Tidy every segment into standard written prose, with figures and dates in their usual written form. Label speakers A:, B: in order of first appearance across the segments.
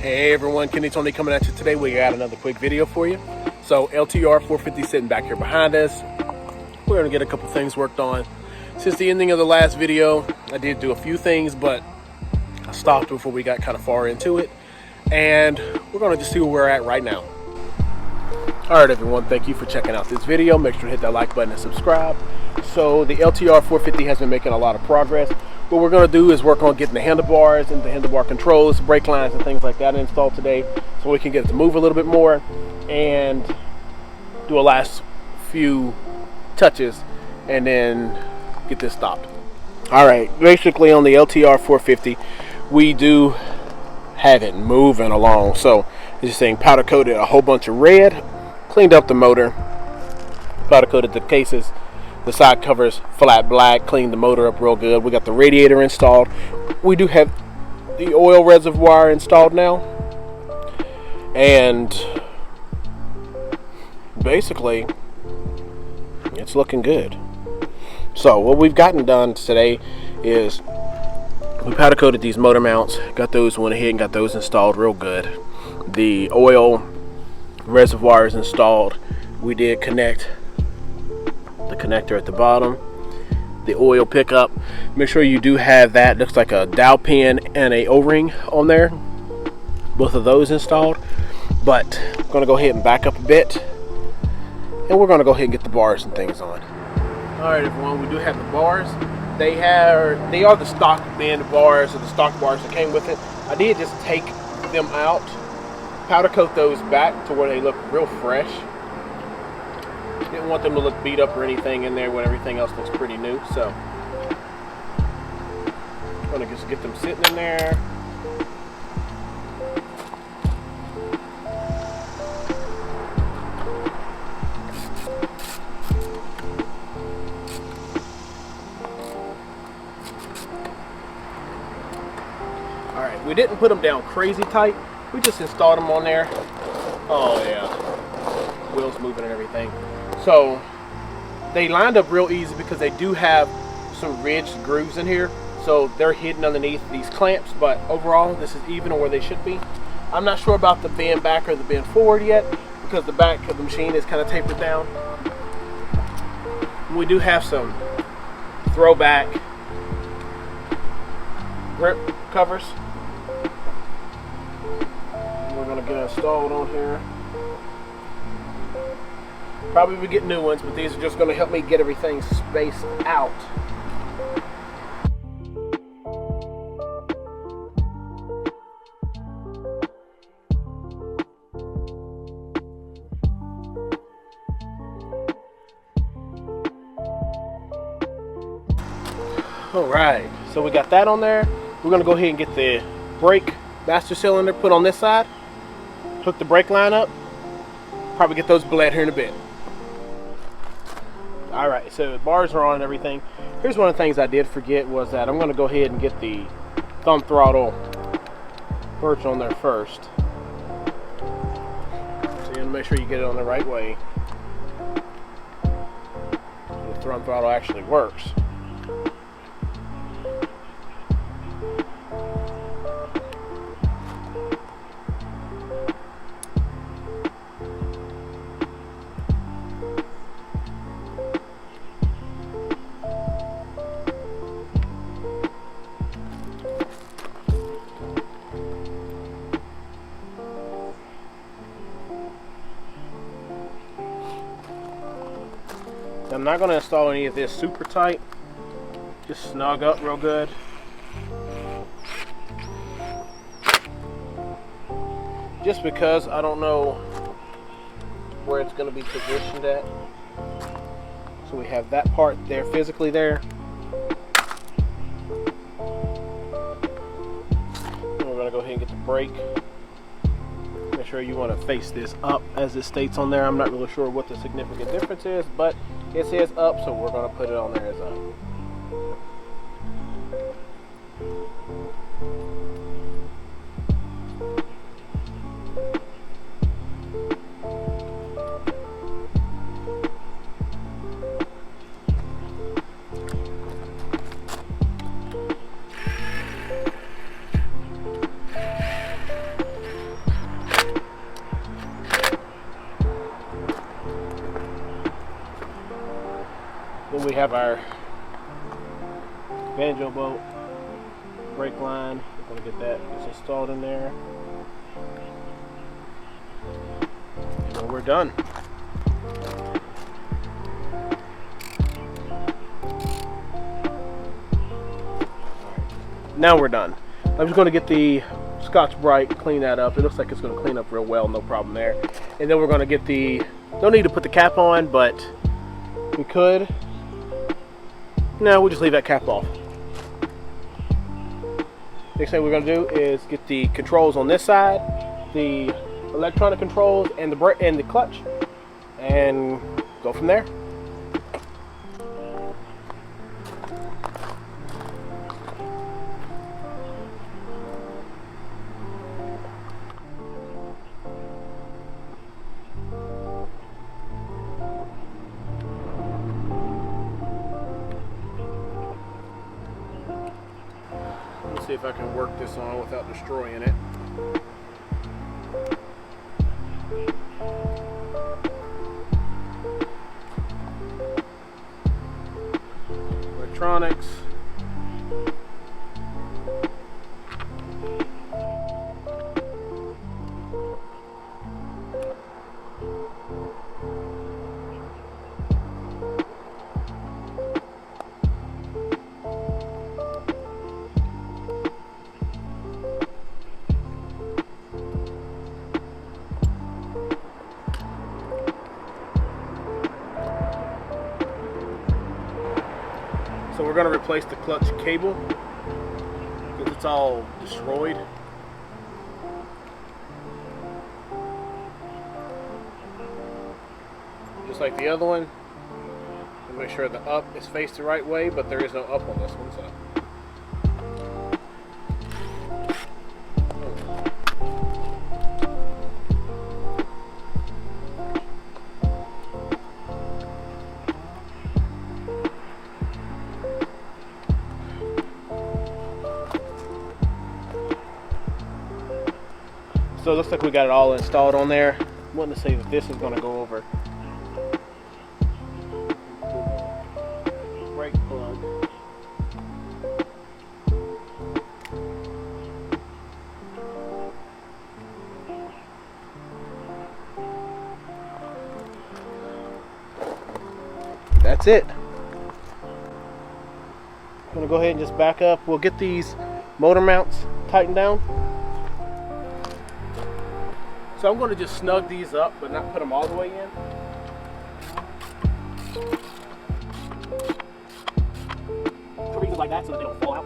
A: Hey everyone, Kenny Tony coming at you today. We got another quick video for you. So LTR 450 sitting back here behind us. We're gonna get a couple things worked on. Since the ending of the last video, I did do a few things, but I stopped before we got kind of far into it. And we're gonna just see where we're at right now. All right everyone, thank you for checking out this video. Make sure to hit that like button and subscribe. So the LTR 450 has been making a lot of progress. What we're going to do is work on getting the handlebars and the handlebar controls, brake lines and things like that installed today, so we can get it to move a little bit more and do a last few touches and then get this stopped. All right, basically on the LTR 450 we do have it moving along. So this thing powder coated a whole bunch of red, cleaned up the motor, powder coated the cases, the side covers flat black, cleaned the motor up real good. We got the radiator installed. We do have the oil reservoir installed now. And basically, it's looking good. So what we've gotten done today is we powder coated these motor mounts, got those, went ahead and got those installed real good. The oil reservoir is installed. We did connect the connector at the bottom, the oil pickup. Make sure you do have that. Looks like a dowel pin and a O-ring on there. Both of those installed. But I'm going to go ahead and back up a bit, and we're going to go ahead and get the bars and things on. All right, everyone, we do have the bars. They are the stock band bars, or the stock bars that came with it. I did just take them out, powder coat those back to where they look real fresh. Didn't want them to look beat up or anything in there when everything else looks pretty new. So I'm gonna just get them sitting in there. All right, we didn't put them down crazy tight. We just installed them on there. Oh yeah, wheels moving and everything. So they lined up real easy because they do have some ridged grooves in here, so they're hidden underneath these clamps, but overall this is even where they should be. I'm not sure about the bend back or the bend forward yet because the back of the machine is kind of tapered down. We do have some throwback grip covers we're going to get installed on here. Probably we get new ones, but these are just going to help me get everything spaced out. Alright, so we got that on there. We're going to go ahead and get the brake master cylinder put on this side. Hook the brake line up. Probably get those bled here in a bit. Alright, so the bars are on and everything. Here's one of the things I did forget was that I'm going to go ahead and get the thumb throttle perch on there first. So you want to make sure you get it on the right way. So the thumb throttle actually works. I'm not going to install any of this super tight. Just snug up real good. Just because I don't know where it's going to be positioned at. So we have that part there physically there. And we're going to go ahead and get the brake. Make sure you want to face this up as it states on there. I'm not really sure what the significant difference is, but it says up, so we're going to put it on there as up. have our banjo bolt, brake line. We're going to get that just installed in there. And then we're done. Now we're done. I'm just going to get the Scotch-Brite, clean that up. It looks like it's going to clean up real well, no problem there. And then we're going to get the, don't need to put the cap on, but we could. No, we'll just leave that cap off. Next thing we're going to do is get the controls on this side, the electronic controls and the brake and the clutch, and go from there. See if I can work this on without destroying it. Electronics. So we're going to replace the clutch cable because it's all destroyed. Just like the other one. And make sure the up is faced the right way, but there is no up on this one. So. So it looks like we got it all installed on there. I'm wanting to say that this is going to go over. Brake plug. That's it. I'm going to go ahead and just back up. We'll get these motor mounts tightened down. So I'm going to just snug these up, but not put them all the way in. For reasons like that, so that they don't fall out.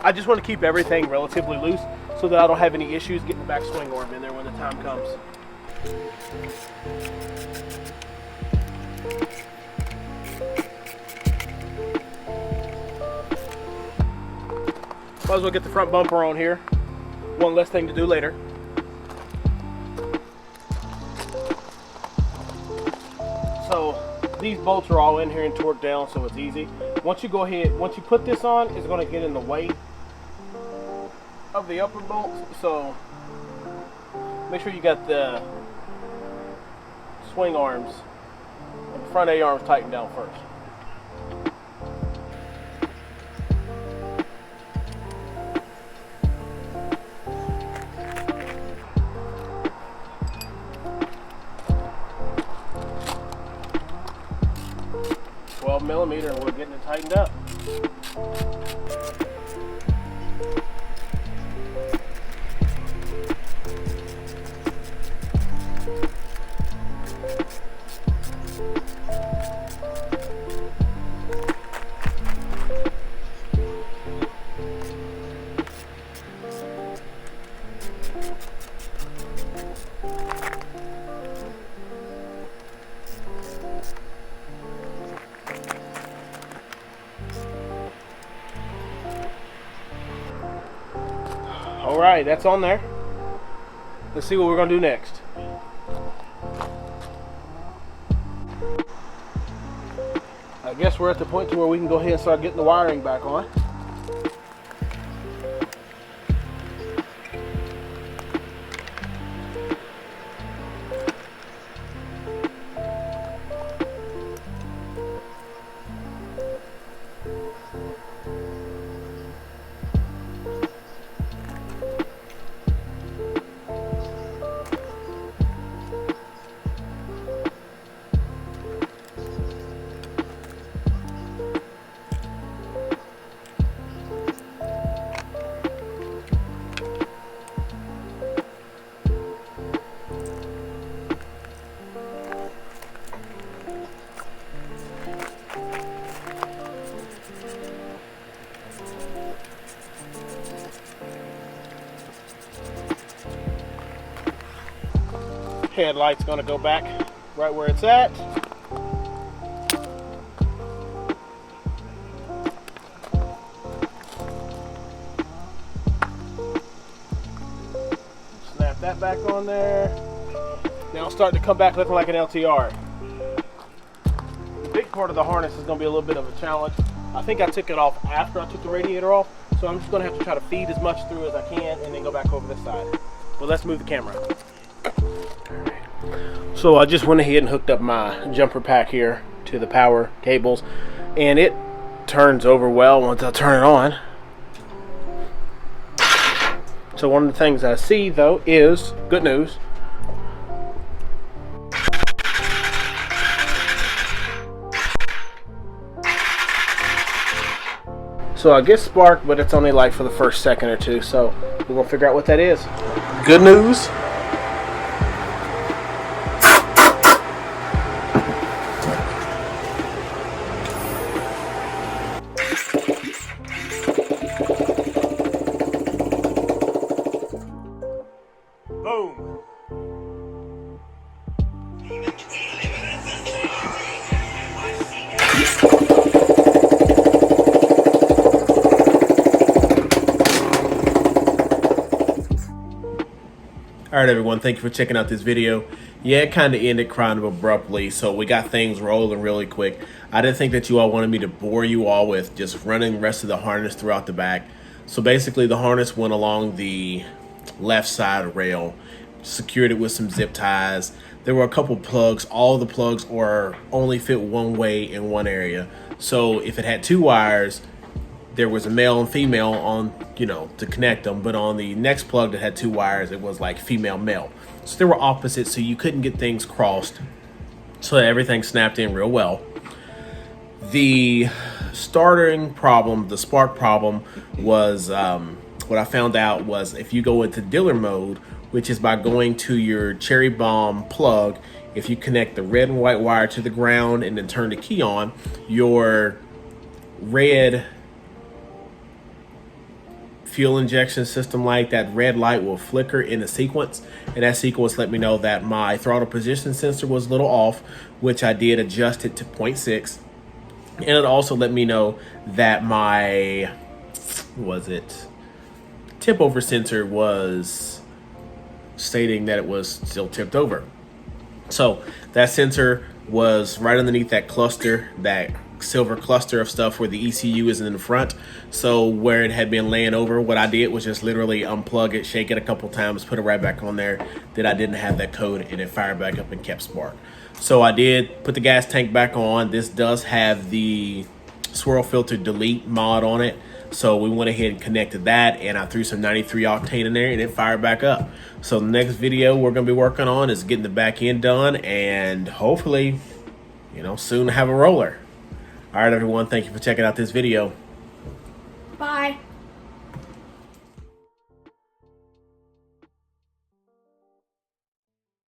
A: I just want to keep everything relatively loose so that I don't have any issues getting the back swing arm in there when the time comes. Might as well get the front bumper on here. One less thing to do later. So these bolts are all in here and torqued down, so it's easy. Once you go ahead, once you put this on, it's going to get in the way of the upper bolts. So make sure you got the swing arms and front A arms tightened down first. Millimeter, and we're getting it tightened up. Alright, that's on there. Let's see what we're going to do next. I guess we're at the point to where we can go ahead and start getting the wiring back on. headlight's going to go back right where it's at. Snap that back on there. Now it's starting to come back looking like an LTR. The big part of the harness is going to be a little bit of a challenge. I think I took it off after I took the radiator off, so I'm just going to have to try to feed as much through as I can and then go back over this side. But let's move the camera. So I just went ahead and hooked up my jumper pack here to the power cables, and it turns over well once I turn it on. So one of the things I see though is good news. So I get spark, but it's only like for the first second or two, so we're gonna figure out what that is. Good news. Boom. Alright everyone, thank you for checking out this video. Yeah, it kind of ended kind of abruptly, so we got things rolling really quick. I didn't think that you all wanted me to bore you all with just running the rest of the harness throughout the back. So basically the harness went along the left side rail, secured it with some zip ties. There were a couple plugs. All the plugs are only fit one way in one area. So if it had two wires, there was a male and female on, to connect them, but on the next plug that had two wires, it was like female male. So they were opposite, so you couldn't get things crossed. So everything snapped in real well. The starting problem, the spark problem, was what I found out was if you go into dealer mode, which is by going to your cherry bomb plug, if you connect the red and white wire to the ground and then turn the key on, your red fuel injection system light, that red light will flicker in a sequence, and that sequence let me know that my throttle position sensor was a little off, which I did adjust it to 0.6, and it also let me know that my tip over sensor was stating that it was still tipped over. So that sensor was right underneath that cluster, that silver cluster of stuff where the ECU is in the front. So where it had been laying over, what I did was just literally unplug it, shake it a couple times, put it right back on there, that I didn't have that code, and it fired back up and kept spark. So I did put the gas tank back on. This does have the swirl filter delete mod on it, so we went ahead and connected that, and I threw some 93 octane in there and it fired back up. So the next video we're going to be working on is getting the back end done, and hopefully soon have a roller. All right, everyone, thank you for checking out this video.
B: Bye.